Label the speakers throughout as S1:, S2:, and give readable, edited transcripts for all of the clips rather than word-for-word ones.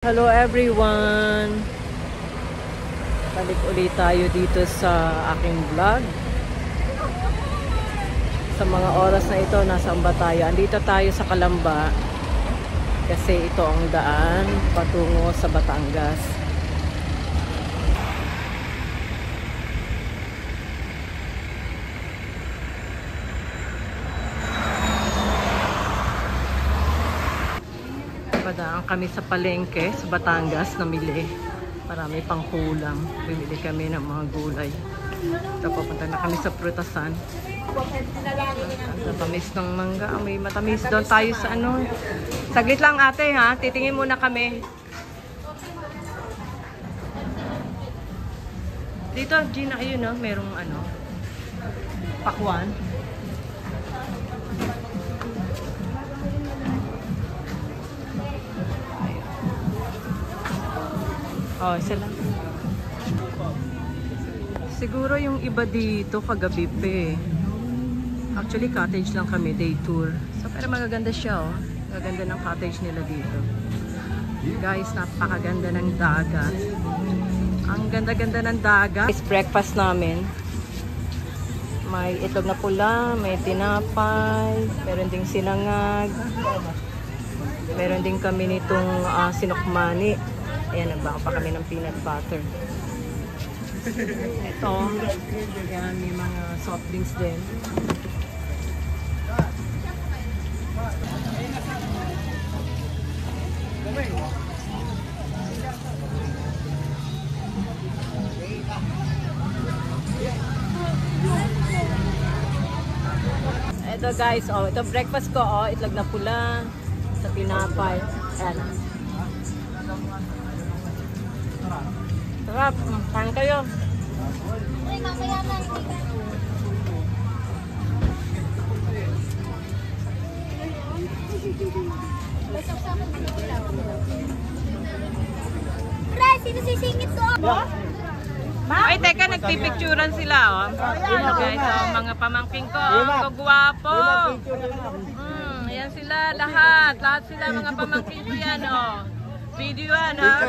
S1: Hello everyone! Balik ulit tayo dito sa aking vlog. Sa mga oras na ito, nasaan ba tayo? Andito tayo sa Calamba kasi ito ang daan patungo sa Batangas. Padaan kami sa palengke sa Batangas, namili. Marami pang kulang. Bumili kami ng mga gulay. Tapos papunta na kami sa prutasan. Ang tamis ng mangga. May matamis doon tayo sa ano. Saglit lang ate ha. Titingin muna kami. Dito, Gina, ayun no. Merong ano. Pakwan. Oh, isa lang. Siguro yung iba dito kagabi pa eh. Actually, cottage lang kami, day tour. So, pero magaganda siya oh. Magaganda ng cottage nila dito. Guys, napakaganda ng dagat. Ang ganda-ganda ng dagat. It's breakfast namin. May itlog na pula, may tinapay, meron ding sinangag. Meron din kami nitong sinukmani. Ayan, nagbaka pa kami ng peanut butter. Ito, ayan, may mga soft drinks din. Ito guys, oh, ito breakfast ko, oh, itlog na pula, sa tinapay. Ayan. Sarap. Kain kayo.
S2: Uy, mamaya na. Pre, sino sisingit ko ako?
S1: Ay, teka, nagpipicturan sila, oh. Guys, oh, mga pamangking ko, ang gwapo. Ayan sila, lahat. Lahat sila, mga pamangking ko yan, oh. Video yan, ha?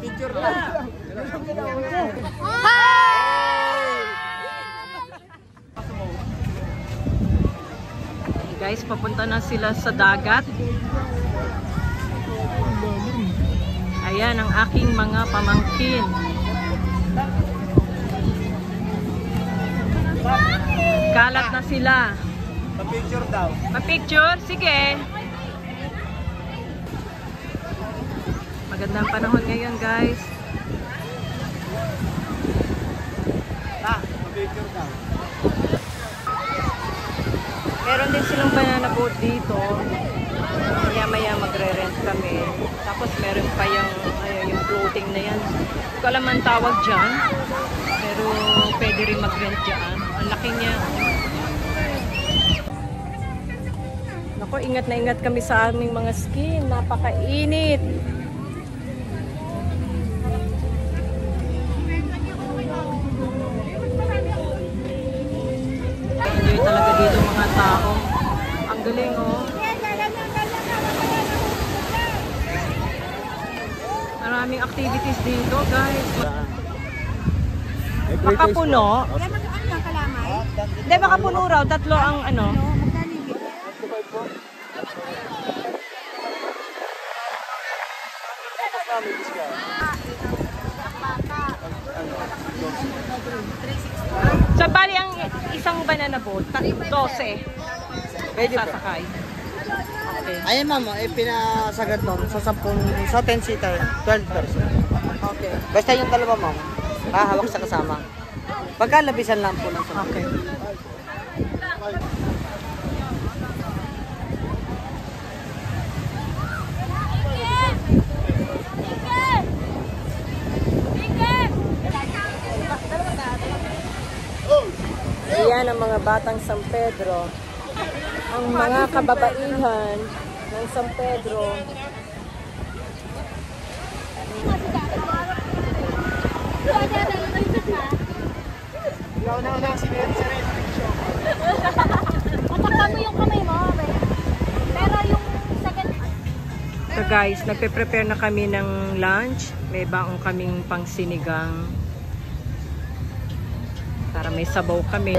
S3: Picture lang.
S1: Guys, papunta na sila sa dagat. Ayan ang aking mga pamangkin. Kalat na sila.
S3: Pa-picture daw.
S1: Pa-picture? Sige. Magandang panahon ngayon, guys.
S3: Pa-picture daw.
S1: Meron din silang banana boat dito. Maya-maya magre-rent kami. Tapos meron pa yung floating na yan. Hindi ko alam ang tawag dyan. Pero pwede rin mag-rent dyan. Ang laki niya. Naku, ingat na ingat kami sa aming mga skin. Napakainit. Enjoy talaga dito mga tao. Ang galing oh. Maraming activities dito guys. Makapuno. Hindi, makapuno raw. Tatlo ang ano. So, bali ang isang banana boat, 12.
S3: Pwede po.
S1: Sasakay. Okay.
S3: Ayan ma'am, pinasagad ma'am sa 10 seater, 12 person.
S1: Okay.
S3: Basta yung dalawa ma'am, hahawak sa kasama. Pagkalabisan lang po ng sa
S1: Okay. Ayan ang mga batang San Pedro. Ang mga kababaihan ng San Pedro.
S3: Ikaw na sinirip sa rin.
S2: Matakpan mo yung kamay mo, be. Pero yung second...
S1: guys, nagpe-prepare na kami ng lunch. May baong kaming pang sinigang. Para may sabaw kami.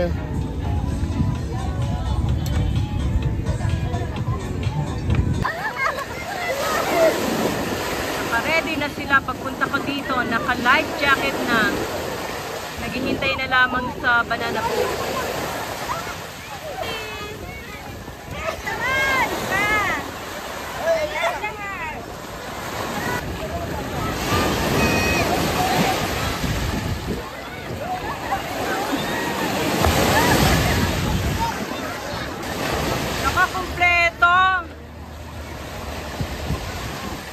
S1: Naka-ready na sila pagpunta ko dito. Naka-life jacket na. Naghihintay na lamang sa banana boat. Nakakumpleto!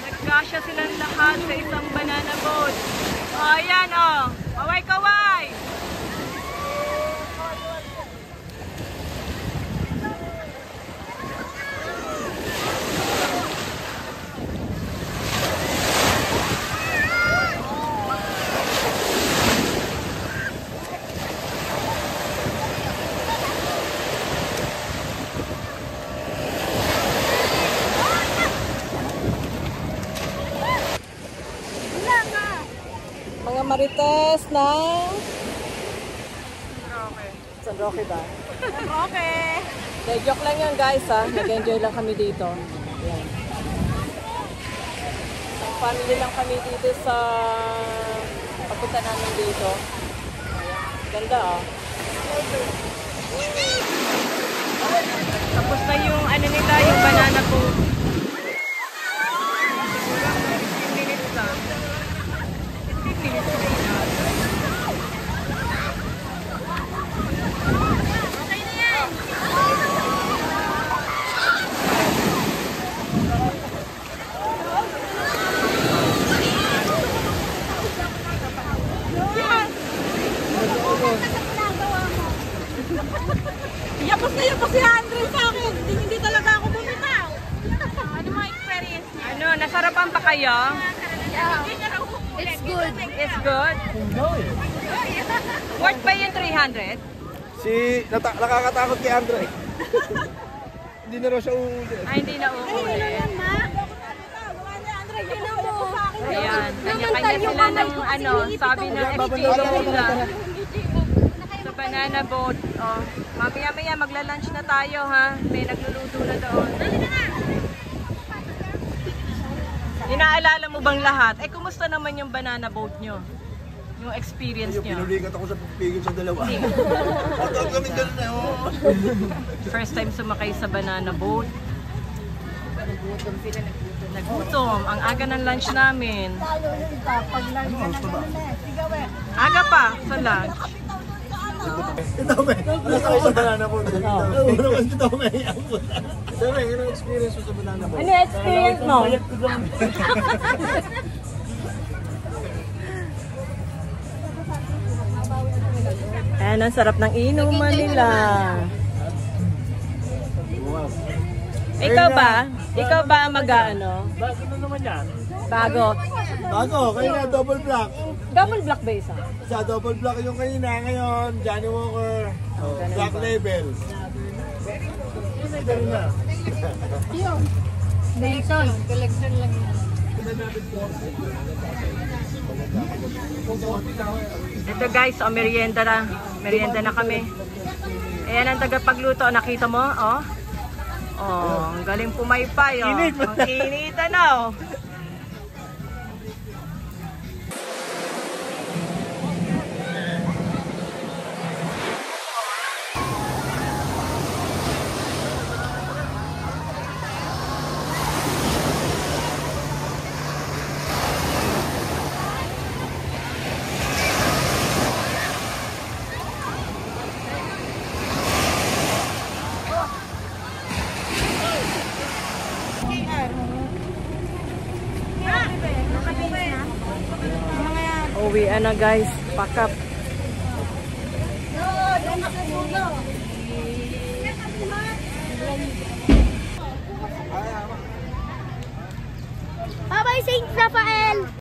S1: Nagkasya silang lahat sa isang banana boat. O, ayan o. Kaway-kaway! Mga marites na San Roque ba?
S2: San Roque.
S1: Joke lang yan guys ha. Nag-enjoy lang kami dito. Yan. Family lang kami dito sa pagpunta namin dito. Ayan. Ganda oh. Tapos na yung ano nila, yung banana boat. Siguro 15 minutes na. 15 minutes na yun.
S2: Okay na yan.
S4: Yapos na yapos si Andre sa akin. Hindi talaga ako bumitaw.
S2: Ano mga experience niya?
S1: Ano, nasarapan pa kayo?
S2: It's good.
S1: It's good? Worth ba yung 300?
S5: Nakakatakot kay Andre. Hindi na raw siya uulit.
S1: Ay, hindi na uulit. Ayan, kanya-kanya sila ng ano, sabi ng experience nila. Sa banana boat. Oh, mamaya-maya magla-lunch na tayo ha. May nagluluto na doon. Inaalala mo bang lahat? Eh, kumusta naman yung banana boat nyo? Yung experience nyo?
S5: Pinulikat ako sa pigil sa dalawa. At kami ganun na yun.
S1: First time sumakay sa banana boat. Nagutom. Ang aga ng lunch namin. Aga pa sa lunch.
S5: Ito ba? Nasa kayo sa banana po. Una kasi ito may ampun. Sabi, anong experience mo sa banana po?
S1: Ano experience mo? Ayan, ang sarap ng inuman nila. Ikaw ba? Ikaw ba mag-ano?
S5: Bago na naman yan.
S1: Bago.
S5: Bago, kayo na double black.
S1: Double black ba isa?
S5: Sa double black yung kanina, ngayon, Johnny Walker, black label. Ganun na.
S2: Dayton. Collection lang yan.
S1: Ito guys, oh, merienda na. Merienda na kami. Ayan ang tagapagluto. Nakita mo? Oh. Oh, ang galing pumaypay. Oh. Ang inita na. Oh. Uwian na guys, pack up.
S2: Bye-bye, Saint Rafael!